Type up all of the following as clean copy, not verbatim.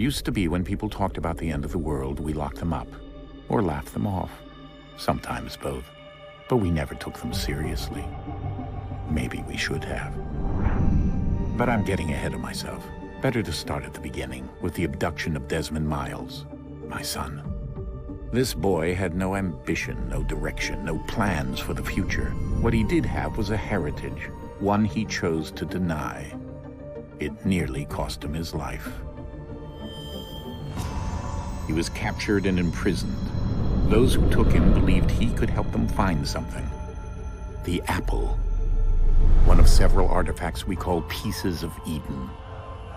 Used to be when people talked about the end of the world, we locked them up, or laughed them off. Sometimes both. But we never took them seriously. Maybe we should have. But I'm getting ahead of myself. Better to start at the beginning, with the abduction of Desmond Miles, my son. This boy had no ambition, no direction, no plans for the future. What he did have was a heritage, one he chose to deny. It nearly cost him his life. He was captured and imprisoned. Those who took him believed he could help them find something. The apple. One of several artifacts we call pieces of Eden.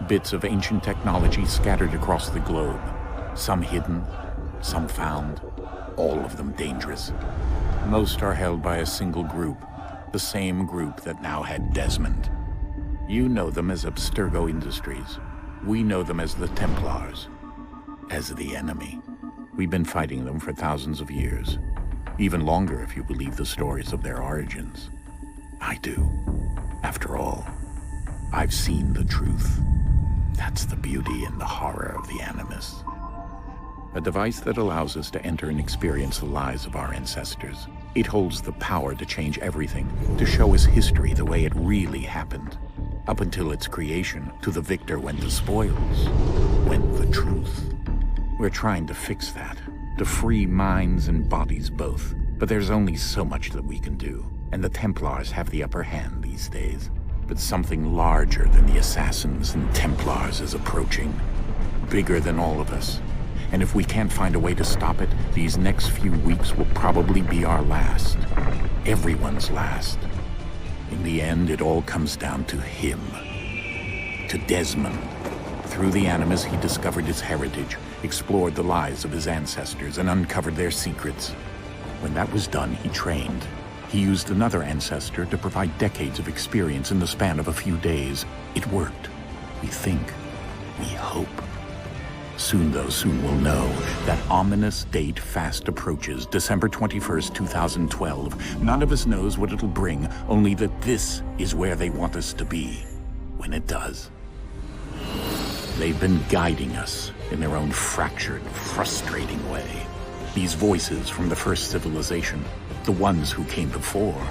Bits of ancient technology scattered across the globe. Some hidden, some found, all of them dangerous. Most are held by a single group, the same group that now had Desmond. You know them as Abstergo Industries. We know them as the Templars, as the enemy. We've been fighting them for thousands of years, even longer if you believe the stories of their origins. I do. After all, I've seen the truth. That's the beauty and the horror of the Animus. A device that allows us to enter and experience the lives of our ancestors. It holds the power to change everything, to show us history the way it really happened. Up until its creation, to the victor went the spoils, went the truth. We're trying to fix that, to free minds and bodies both. But there's only so much that we can do, and the Templars have the upper hand these days. But something larger than the Assassins and Templars is approaching, bigger than all of us. And if we can't find a way to stop it, these next few weeks will probably be our last. Everyone's last. In the end, it all comes down to him. To Desmond. Through the Animus, he discovered his heritage, explored the lives of his ancestors, and uncovered their secrets. When that was done, he trained. He used another ancestor to provide decades of experience in the span of a few days. It worked. We think. We hope. Soon, though, soon we'll know. That ominous date fast approaches, December 21st, 2012. None of us knows what it'll bring, only that this is where they want us to be, when it does. They've been guiding us in their own fractured, frustrating way. These voices from the first civilization, the ones who came before,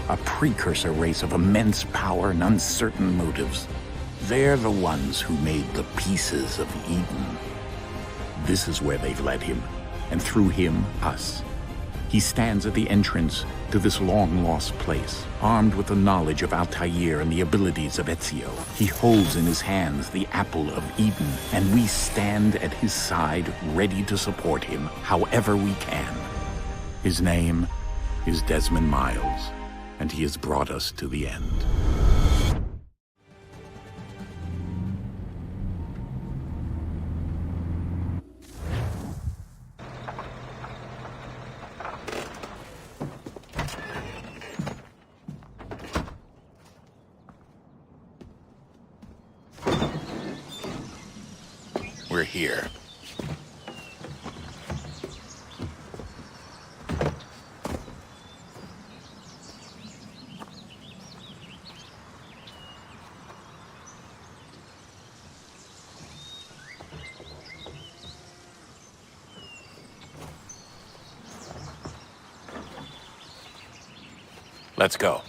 a precursor race of immense power and uncertain motives. They're the ones who made the pieces of Eden. This is where they've led him, and through him, us. He stands at the entrance to this long-lost place, armed with the knowledge of Altair and the abilities of Ezio. He holds in his hands the apple of Eden, and we stand at his side, ready to support him however we can. His name is Desmond Miles, and he has brought us to the end. We're here. Let's go.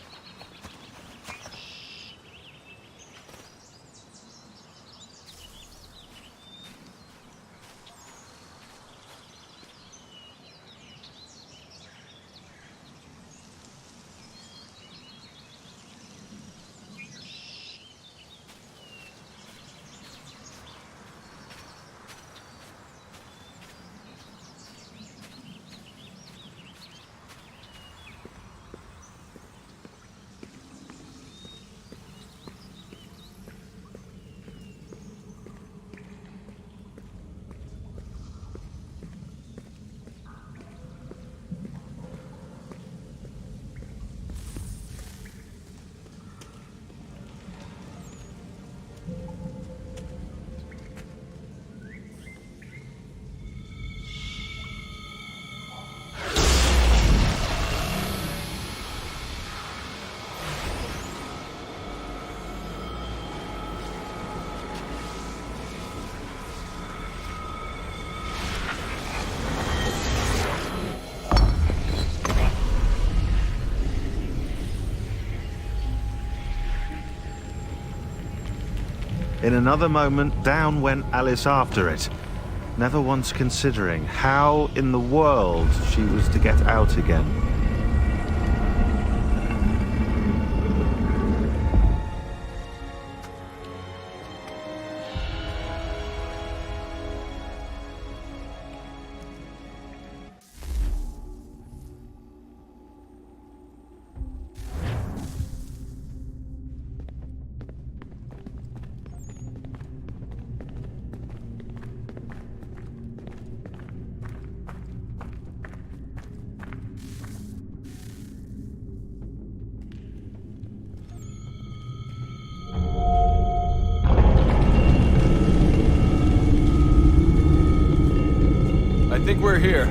In another moment, down went Alice after it, never once considering how in the world she was to get out again. I think we're here.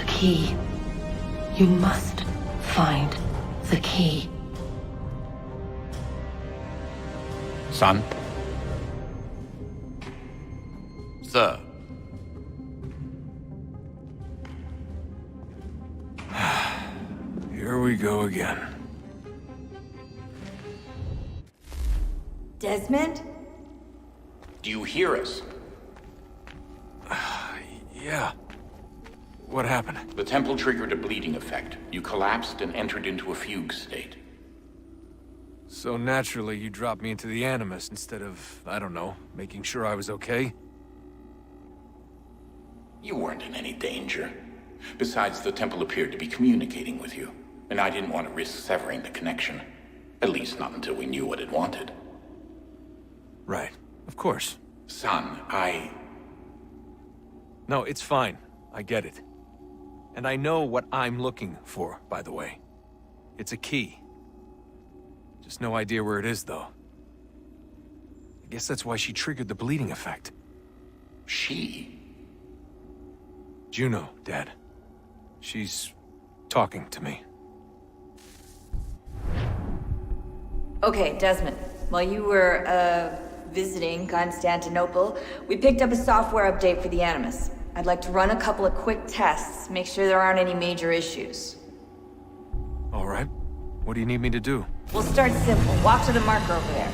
Key. You must find the key. Son? Sir. Here we go again. Desmond? Do you hear us? Yeah. What happened? The temple triggered a bleeding effect. You collapsed and entered into a fugue state. So naturally, you dropped me into the Animus instead of, I don't know, making sure I was okay? You weren't in any danger. Besides, the temple appeared to be communicating with you, and I didn't want to risk severing the connection. At least not until we knew what it wanted. Right. Of course. Son, No, it's fine. I get it. And I know what I'm looking for, by the way. It's a key. Just no idea where it is, though. I guess that's why she triggered the bleeding effect. She? Juno, Dad. She's talking to me. Okay, Desmond. While you were, visiting Constantinople, we picked up a software update for the Animus. I'd like to run a couple of quick tests, make sure there aren't any major issues. All right. What do you need me to do? We'll start simple. Walk to the marker over there.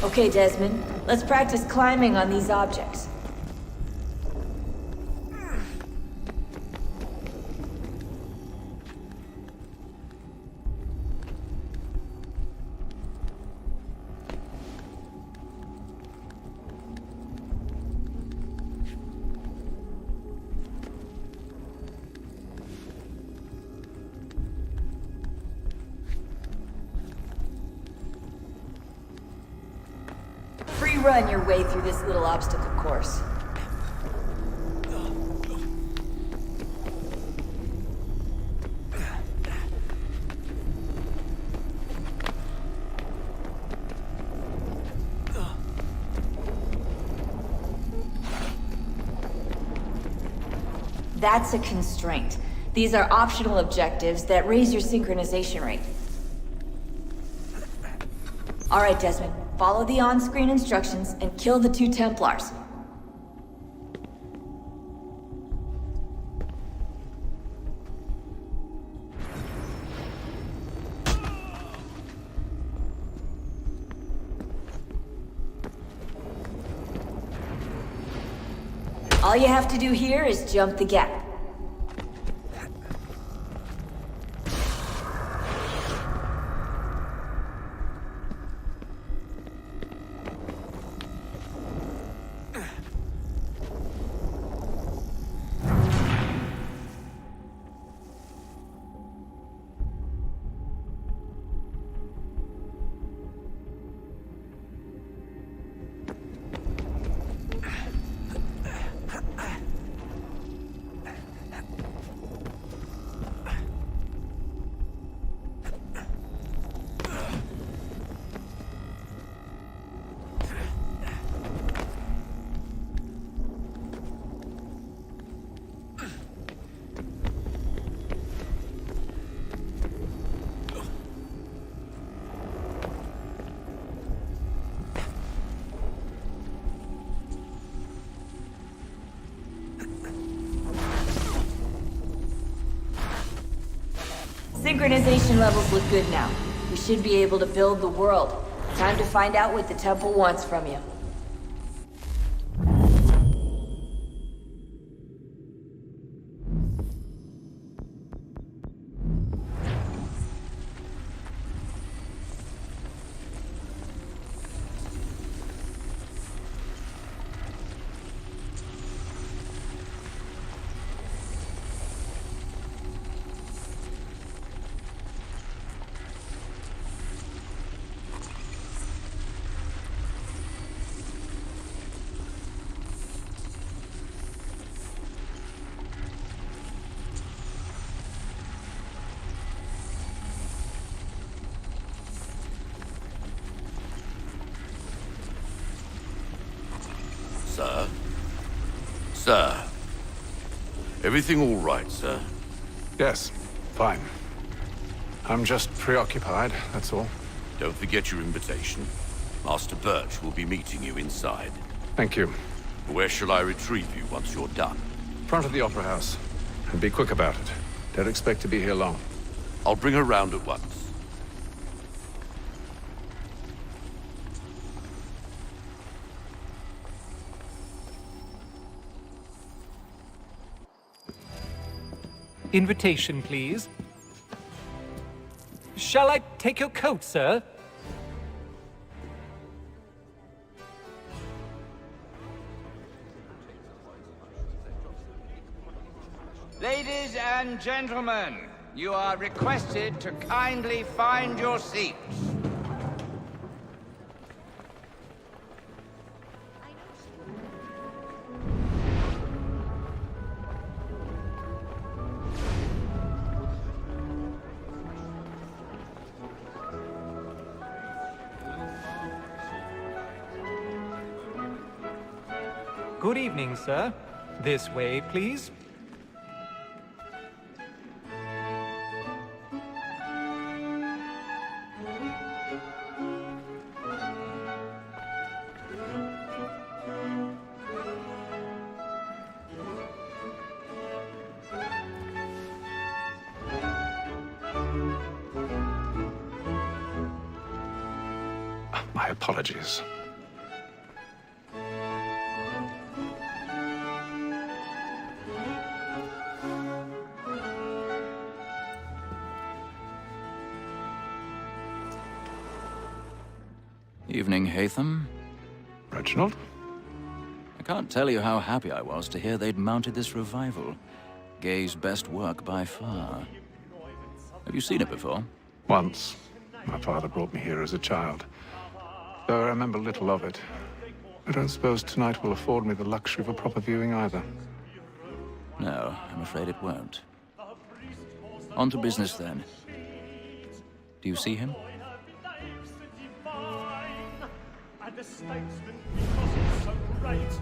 Okay, Desmond. Let's practice climbing on these objects. run your way through this little obstacle course. That's a constraint. These are optional objectives that raise your synchronization rate. All right, Desmond. Follow the on-screen instructions and kill the 2 Templars. All you have to do here is jump the gap. Synchronization levels look good now. We should be able to build the world. Time to find out what the temple wants from you. Sir? Sir? Everything all right, sir? Yes, fine. I'm just preoccupied, that's all. Don't forget your invitation. Master Birch will be meeting you inside. Thank you. Where shall I retrieve you once you're done? Front of the Opera House. And be quick about it. Don't expect to be here long. I'll bring her round at once. Invitation, please. Shall I take your coat, sir? Ladies and gentlemen, you are requested to kindly find your seats. Good evening, sir. This way, please. My apologies. Evening, Haytham. Reginald? I can't tell you how happy I was to hear they'd mounted this revival. Gay's best work by far. Have you seen it before? Once. My father brought me here as a child. Though I remember little of it. I don't suppose tonight will afford me the luxury of a proper viewing either. No, I'm afraid it won't. On to business then. Do you see him? And the statesman, because he's so great,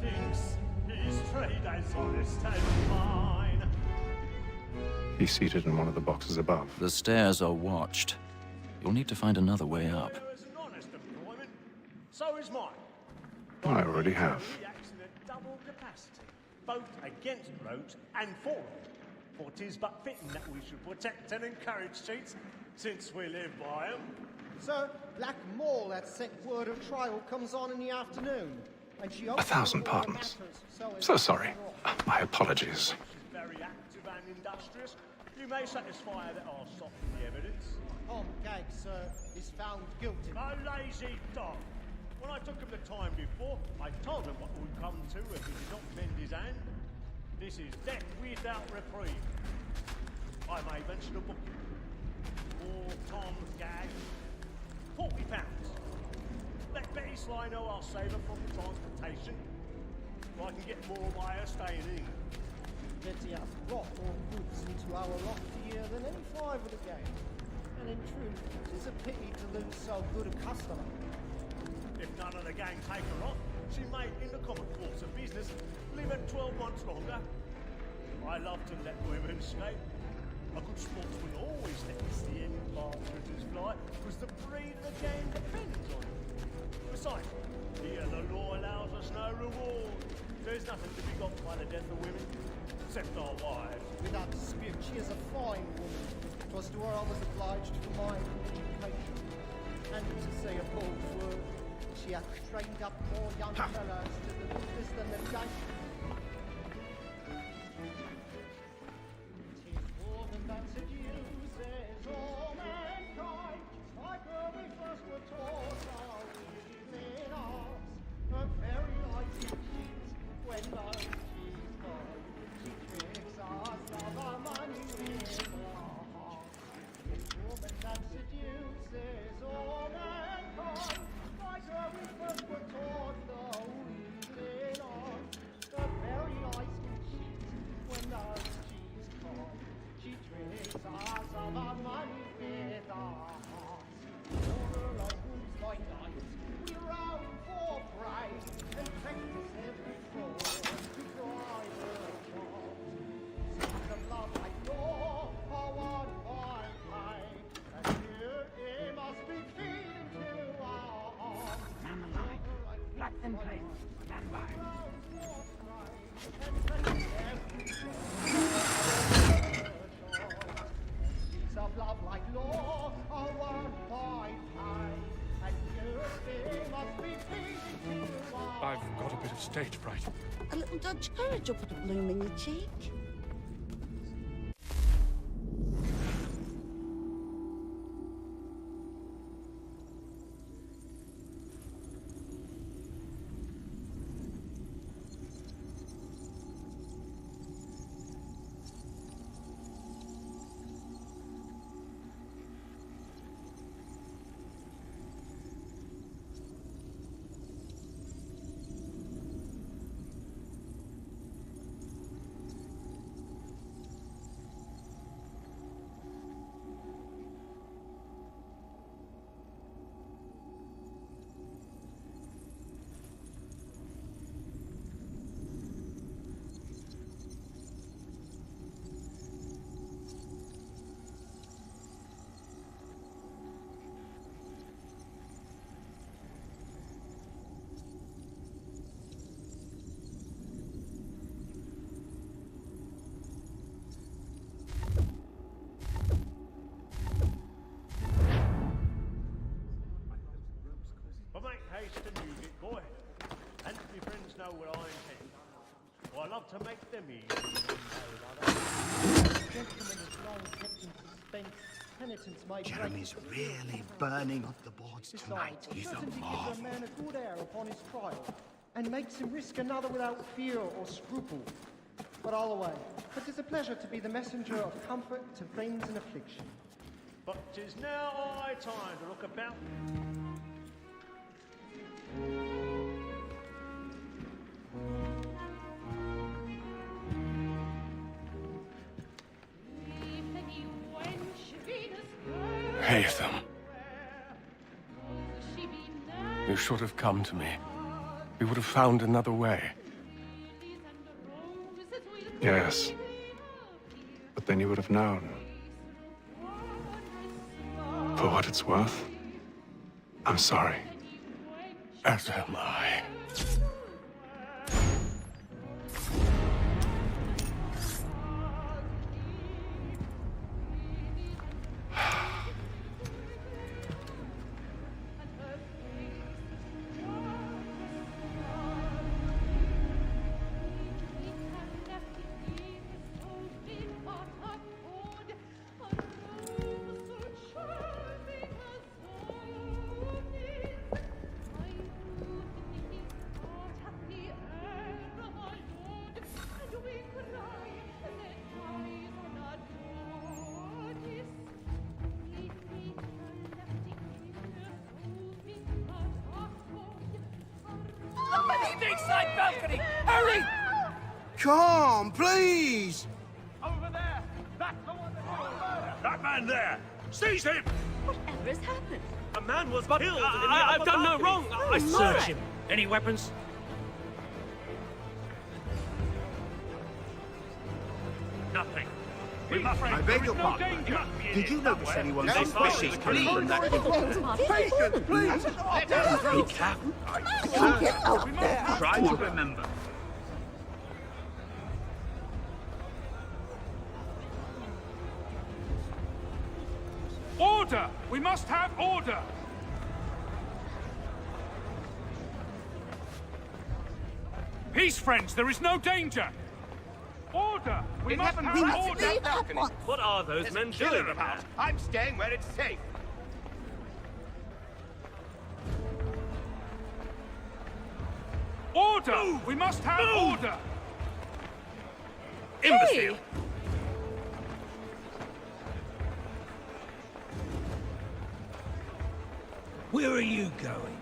thinks his trade as honest as mine. He's seated in one of the boxes above. The stairs are watched. You'll need to find another way up. Yours an honest employment, so is mine. I already have. We act in a double capacity, both against roads and for them. For 'tis but fitting that we should protect and encourage cheats, since we live by 'em. Sir, Black Mall that sent word of trial comes on in the afternoon. And she 1,000 pardons. So sorry. My apologies. She's very active and industrious. You may satisfy that I'll soften the evidence. Tom Gag, sir, is found guilty. A lazy dog. When I took him the time before, I told him what would come to if he did not mend his hand. This is death without reprieve. I may mention a book. For Tom Gag, £40. Let Betty Sly know I'll save her from transportation. So I can get more by her staying in. Betty has brought more goods into our loft here than any five of the gang. And in truth, it is a pity to lose so good a customer. If none of the gang take her off, she may, in the common course of business, live at 12 months longer. I love to let women escape. A good sportsman always lets the end partridges fly, because the breed of the game depends on it. Besides, here the law allows us no reward. There's nothing to be got by the death of women, except our wives. Without dispute, she is a fine woman. 'Twas to her I was obliged for my education. And to say a bold word, she hath trained up more young fellows to the business than the gang. Tis woman that seduces all mankind, just like her we first were taught our evening arts. Her very light she cheats when love she's gone. She tricks us of our money with her heart. Tis woman that seduces all mankind, like her we first were taught the evening arts. The very light she cheats when love she's gone. She tricks us of our money with our hearts. Over like wolves by night, we roam for prey and practice every fraud to drive her apart. Sins of love like law are one by pain, and here it must be feeding to our hearts. Man alive. Flags in place. Stand by. Of love like law are one by pain, and here it must be feeding to our I've got a bit of stage fright. A little Dutch courage will put a bloom in your cheek. But make haste and use it, boy. And if your friends know what I intend, well, I love to make them easy. gentleman is long kept in suspense. Penitence may Jeremy's really burning up the boards tonight. Besides, certainty gives a man a good air upon his trial, and makes him risk another without fear or scruple. But all away, it is a pleasure to be the messenger of comfort to friends in affliction. But 'tis now high time to look about. repay them. You should have come to me. We would have found another way. Yes. But then you would have known. For what it's worth, I'm sorry. As am I. Side balcony! Hurry! Come, please! Over there! That's the one that man there! Seize him! Whatever has happened? A man was killed in the I've done no wrong. I search him. Any weapons? Nothing. We must I beg your pardon. Did you notice anyone suspicious coming from that Patience, please! Be careful. Get out there. Try to remember. Order! We must have order! Peace, friends, there is no danger! Order! We must have order! What are those men doing about? I'm staying where it's safe. Order! We must have order! Imbecile! Where are you going?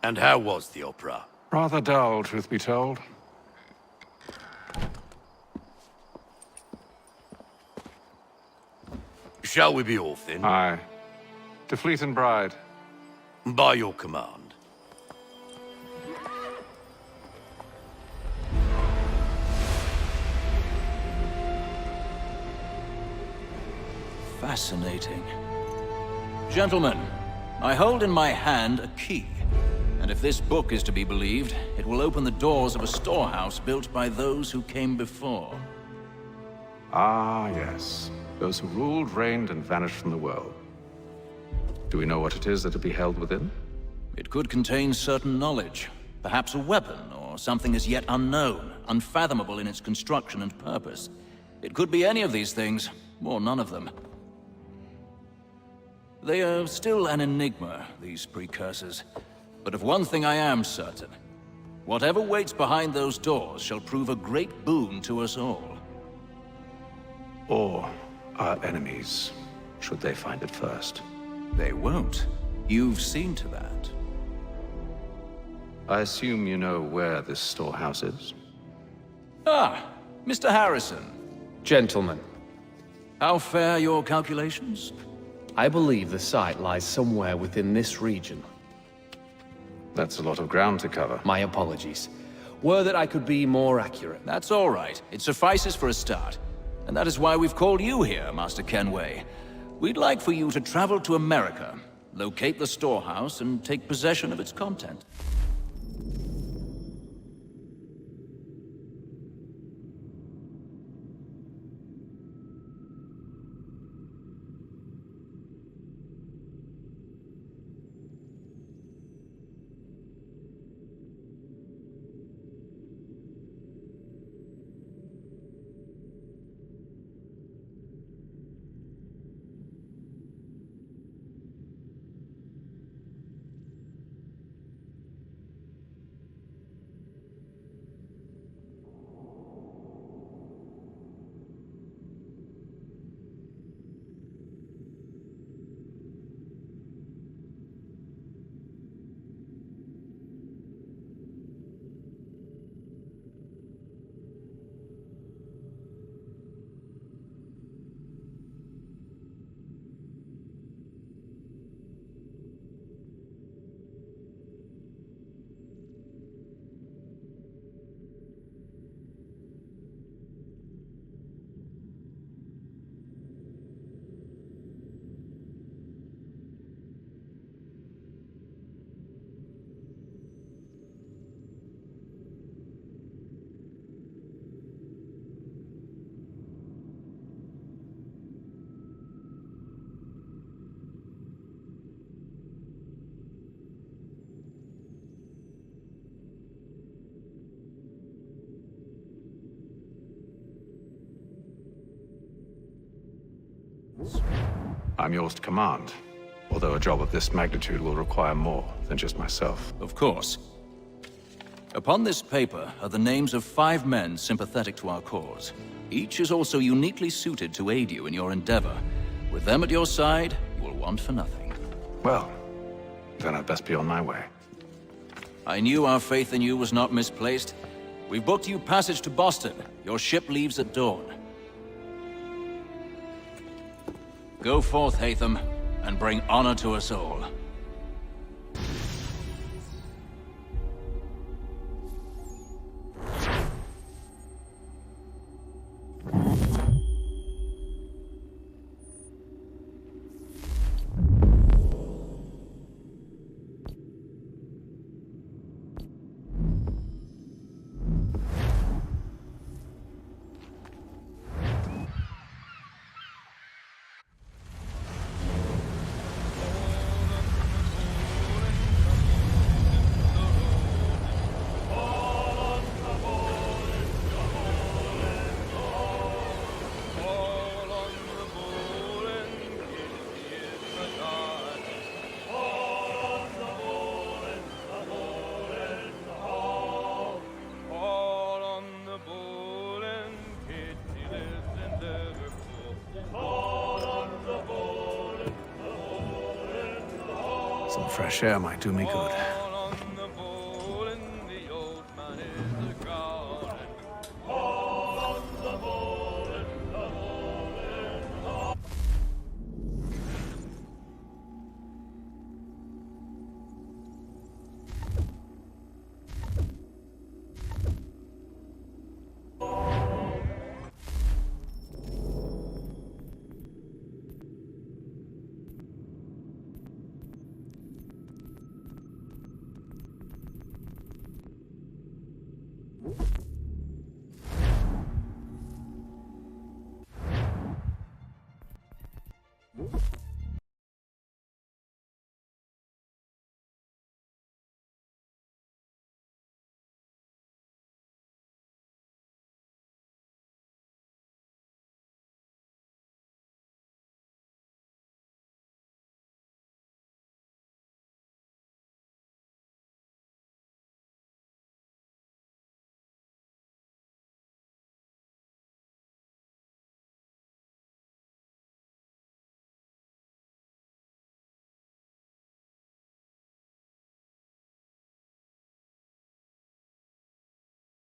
And how was the opera? Rather dull, truth be told. Shall we be off then? Aye. To Fleet and Bride. By your command. Fascinating. Gentlemen, I hold in my hand a key. And if this book is to be believed, it will open the doors of a storehouse built by those who came before. Ah, yes. Those who ruled, reigned, and vanished from the world. Do we know what it is that will be held within? It could contain certain knowledge. Perhaps a weapon, or something as yet unknown, unfathomable in its construction and purpose. It could be any of these things, or none of them. They are still an enigma, these precursors. But of one thing I am certain. Whatever waits behind those doors shall prove a great boon to us all. Or our enemies, should they find it first. They won't. You've seen to that. I assume you know where this storehouse is? Ah, Mr. Harrison. Gentlemen. How fare your calculations? I believe the site lies somewhere within this region. That's a lot of ground to cover. My apologies. Were that I could be more accurate. That's all right. It suffices for a start. And that is why we've called you here, Master Kenway. We'd like for you to travel to America, locate the storehouse, and take possession of its content. I'm yours to command, although a job of this magnitude will require more than just myself. Of course. Upon this paper are the names of 5 men sympathetic to our cause. Each is also uniquely suited to aid you in your endeavor. With them at your side, you will want for nothing. Well, then I'd best be on my way. I knew our faith in you was not misplaced. We've booked you passage to Boston. Your ship leaves at dawn. Go forth, Hatham, and bring honor to us all. Some fresh air might do me good. you.